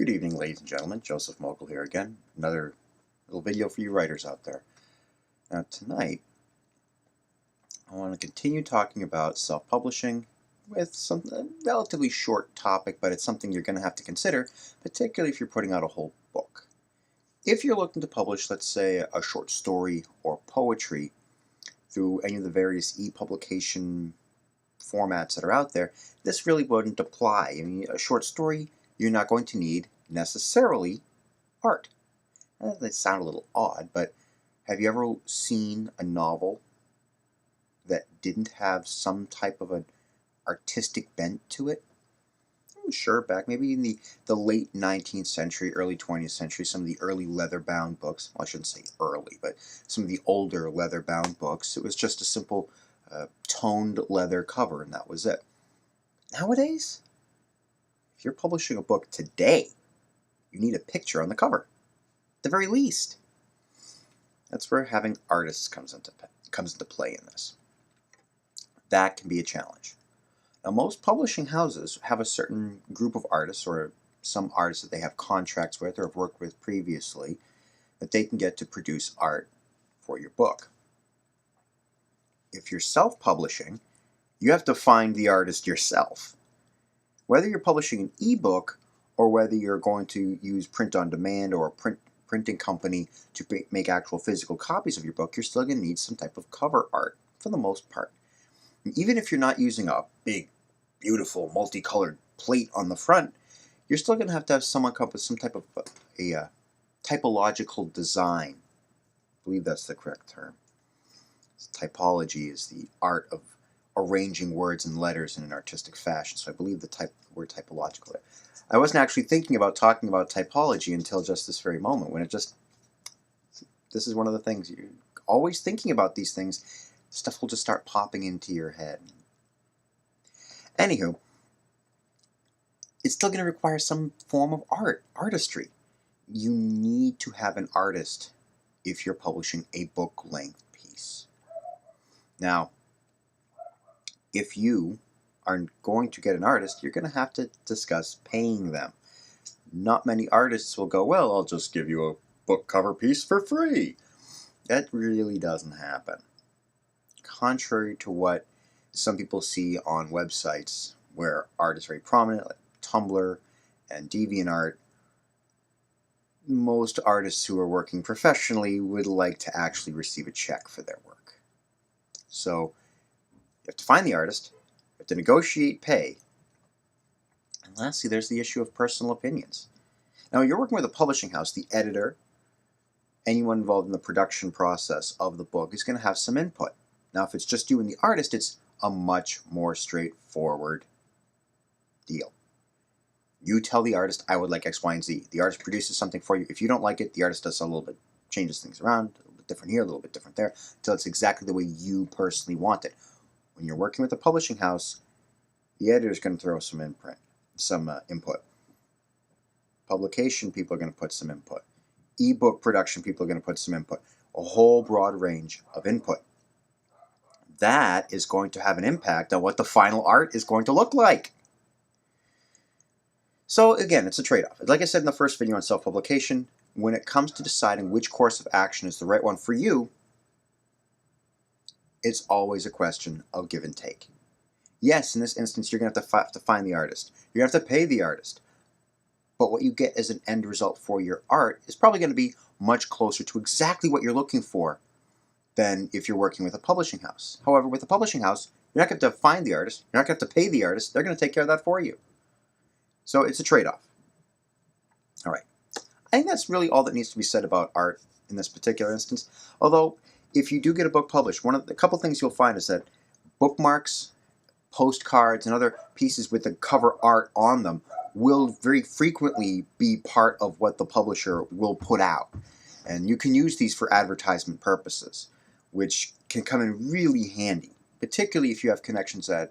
Good evening, ladies and gentlemen. Joseph Mogel here again. Another little video for you writers out there. Now tonight, I want to continue talking about self-publishing with a relatively short topic, but it's something you're going to have to consider, particularly if you're putting out a whole book. If you're looking to publish, let's say, a short story or poetry through any of the various e-publication formats that are out there, this really wouldn't apply. I mean, a short story, you're not going to need necessarily art. That sounds a little odd, but have you ever seen a novel that didn't have some type of an artistic bent to it? I'm sure back maybe in the late 19th century, early 20th century, some of the early leather-bound books, well, I shouldn't say early, but some of the older leather-bound books, it was just a simple toned leather cover, and that was it. Nowadays, if you're publishing a book today, you need a picture on the cover, at the very least. That's where having artists comes into play in this. That can be a challenge. Now, most publishing houses have a certain group of artists, or some artists that they have contracts with or have worked with previously, that they can get to produce art for your book. If you're self-publishing, you have to find the artist yourself. Whether you're publishing an ebook or whether you're going to use print on demand or a printing company to make actual physical copies of your book, you're still going to need some type of cover art for the most part. And even if you're not using a big, beautiful, multicolored plate on the front, you're still going to have someone come up with some type of a typological design. I believe that's the correct term. Typology is the art of arranging words and letters in an artistic fashion. So I believe the word typological there. I wasn't actually thinking about talking about typology until just this very moment, when this is one of the things, you're always thinking about these things, stuff will just start popping into your head. Anywho, it's still going to require some form of artistry. You need to have an artist if you're publishing a book-length piece. Now, if you are going to get an artist, you're going to have to discuss paying them. Not many artists will go, well, I'll just give you a book cover piece for free. That really doesn't happen. Contrary to what some people see on websites where art is very prominent, like Tumblr and DeviantArt, most artists who are working professionally would like to actually receive a check for their work. So you have to find the artist, you have to negotiate pay, and lastly, there's the issue of personal opinions. Now, you're working with a publishing house, the editor, anyone involved in the production process of the book is going to have some input. Now, if it's just you and the artist, it's a much more straightforward deal. You tell the artist, I would like X, Y, and Z. The artist produces something for you. If you don't like it, the artist does a little bit, changes things around, a little bit different here, a little bit different there, until it's exactly the way you personally want it. When you're working with a publishing house, the editor is going to throw some input. Publication people are going to put some input. Ebook production people are going to put some input. A whole broad range of input. That is going to have an impact on what the final art is going to look like. So again, it's a trade-off. Like I said in the first video on self-publication, when it comes to deciding which course of action is the right one for you, it's always a question of give and take. Yes, in this instance, you're going to have to find the artist. You're going to have to pay the artist. But what you get as an end result for your art is probably going to be much closer to exactly what you're looking for than if you're working with a publishing house. However, with a publishing house, you're not going to have to find the artist. You're not going to have to pay the artist. They're going to take care of that for you. So it's a trade-off. All right. I think that's really all that needs to be said about art in this particular instance. Although, if you do get a book published, a couple things you'll find is that bookmarks, postcards, and other pieces with the cover art on them will very frequently be part of what the publisher will put out. And you can use these for advertisement purposes, which can come in really handy, particularly if you have connections at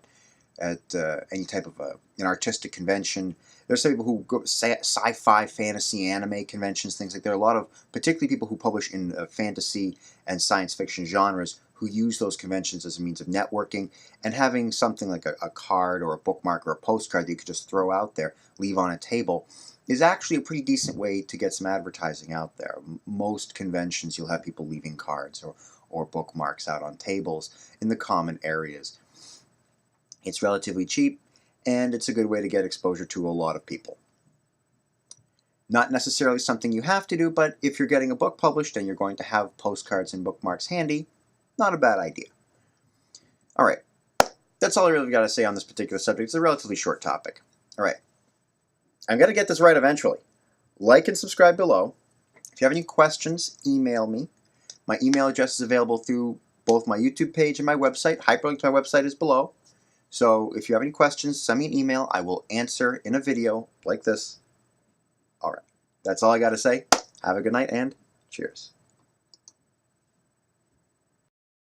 any type of an artistic convention. There's some people who go sci-fi, fantasy, anime conventions, things like that. There are a lot of, particularly people who publish in fantasy and science fiction genres, who use those conventions as a means of networking, and having something like a card or a bookmark or a postcard that you could just throw out there, leave on a table, is actually a pretty decent way to get some advertising out there. Most conventions, you'll have people leaving cards or bookmarks out on tables in the common areas. It's relatively cheap, and it's a good way to get exposure to a lot of people. Not necessarily something you have to do, but if you're getting a book published and you're going to have postcards and bookmarks handy, not a bad idea. All right, that's all I really got to say on this particular subject. It's a relatively short topic. All right, I'm going to get this right eventually. Like and subscribe below. If you have any questions, email me. My email address is available through both my YouTube page and my website. Hyperlink to my website is below. So if you have any questions, send me an email. I will answer in a video like this. All right, that's all I got to say. Have a good night and cheers.